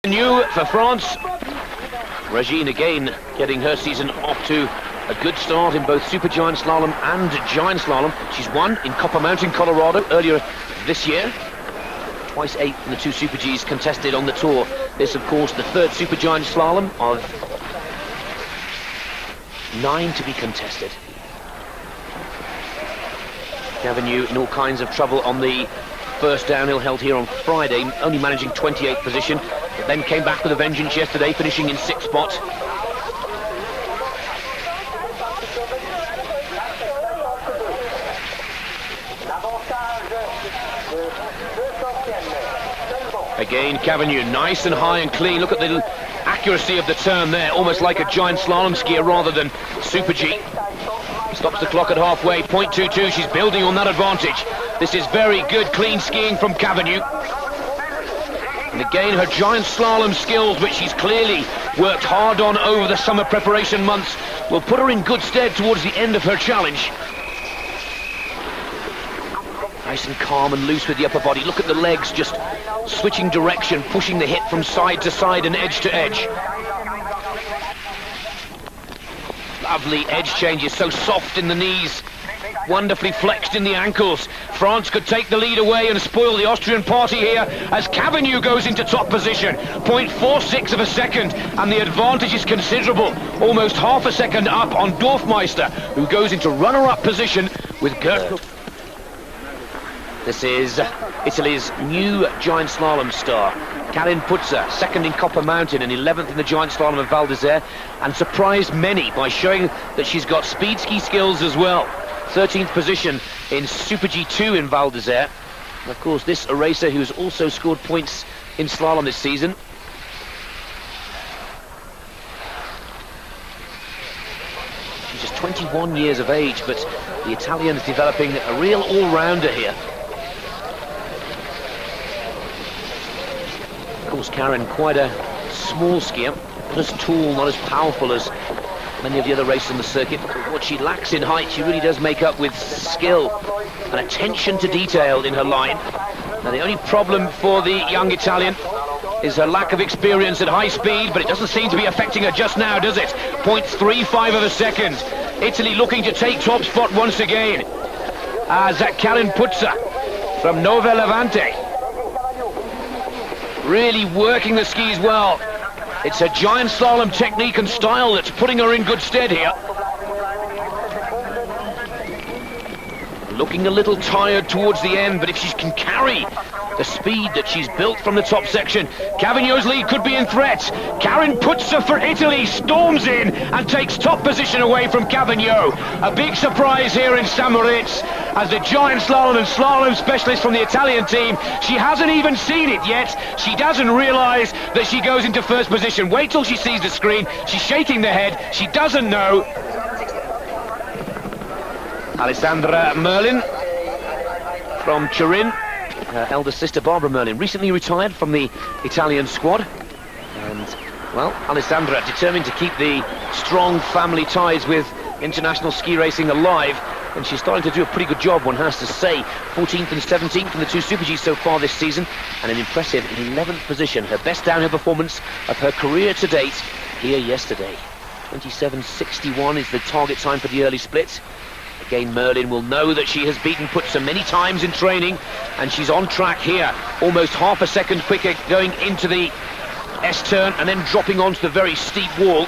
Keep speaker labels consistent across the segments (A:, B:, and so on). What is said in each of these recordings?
A: New for France. Regine again getting her season off to a good start in both supergiant slalom and giant slalom. She's won in Copper Mountain, Colorado earlier this year. Twice eighth in the two Super Gs contested on the tour. This, of course, the third supergiant slalom of 9 to be contested. Cavagnoud in all kinds of trouble on the first downhill held here on Friday, only managing 28th position, but then came back with a vengeance yesterday, finishing in 6th spot. Again, Cavagnoud, nice and high and clean. Look at the accuracy of the turn there, almost like a giant slalom skier rather than Super G. Stops the clock at halfway, 0.22, she's building on that advantage. This is very good, clean skiing from Cavagnoud. And again, her giant slalom skills, which she's clearly worked hard on over the summer preparation months, will put her in good stead towards the end of her challenge. Nice and calm and loose with the upper body. Look at the legs just switching direction, pushing the hip from side to side and edge to edge. Lovely edge changes, so soft in the knees, wonderfully flexed in the ankles. France could take the lead away and spoil the Austrian party here as Cavagnoud goes into top position. 0.46 of a second, and the advantage is considerable. Almost half a second up on Dorfmeister, who goes into runner-up position with Gert. This is Italy's new giant slalom star, Karen Putzer, second in Copper Mountain and 11th in the giant slalom of Val d'Isère, and surprised many by showing that she's got speed ski skills as well. 13th position in Super G2 in Val d'Isère. And of course, this a racer who has also scored points in slalom this season. She's just 21 years of age, but the Italian is developing a real all-rounder here. Of course, Karen, quite a small skier, not as tall, not as powerful as many of the other racers on the circuit. But what she lacks in height, she really does make up with skill and attention to detail in her line. Now, the only problem for the young Italian is her lack of experience at high speed, but it doesn't seem to be affecting her just now, does it? 0.35 of a second. Italy looking to take top spot once again, as Karen Putzer from Nove Levante. Really working the skis well. It's her giant slalom technique and style that's putting her in good stead here. Looking a little tired towards the end, but if she can carry the speed that she's built from the top section, Cavagnoud's lead could be in threat. Karen Putzer for Italy storms in and takes top position away from Cavagnoud. A big surprise here in Moritz as the giant slalom and slalom specialist from the Italian team. She hasn't even seen it yet. She doesn't realize that she goes into first position. Wait till she sees the screen. She's shaking the head. She doesn't know. Alessandra Merlin from Turin. Her elder sister Barbara Merlin recently retired from the Italian squad, and well, Alessandra determined to keep the strong family ties with international ski racing alive, and she's starting to do a pretty good job, one has to say. 14th and 17th in the two Super Gs so far this season, and an impressive 11th position, her best downhill performance of her career to date here yesterday. 27.61 is the target time for the early split. Again, Merlin will know that she has beaten Putzer many times in training, and she's on track here, almost half a second quicker going into the S-turn and then dropping onto the very steep wall.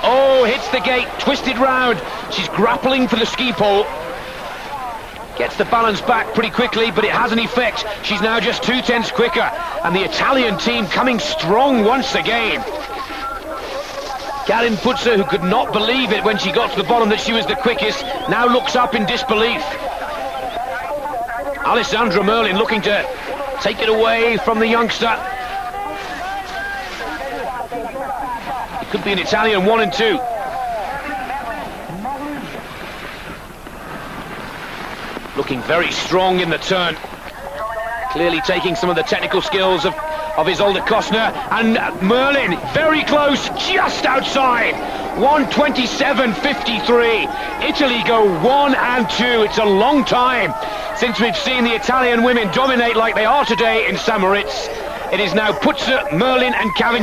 A: Oh, hits the gate, twisted round. She's grappling for the ski pole. Gets the balance back pretty quickly, but it has an effect. She's now just 0.2 quicker, and the Italian team coming strong once again. Karen Putzer, who could not believe it when she got to the bottom that she was the quickest, now looks up in disbelief. Alessandra Merlin looking to take it away from the youngster. It could be an Italian 1 and 2. Looking very strong in the turn. Clearly taking some of the technical skills of his older Kostner. And Merlin, very close, just outside. 1:27.53. Italy go 1 and 2. It's a long time since we've seen the Italian women dominate like they are today in St. Moritz. It is now Putzer, Merlin and Cavagnoud.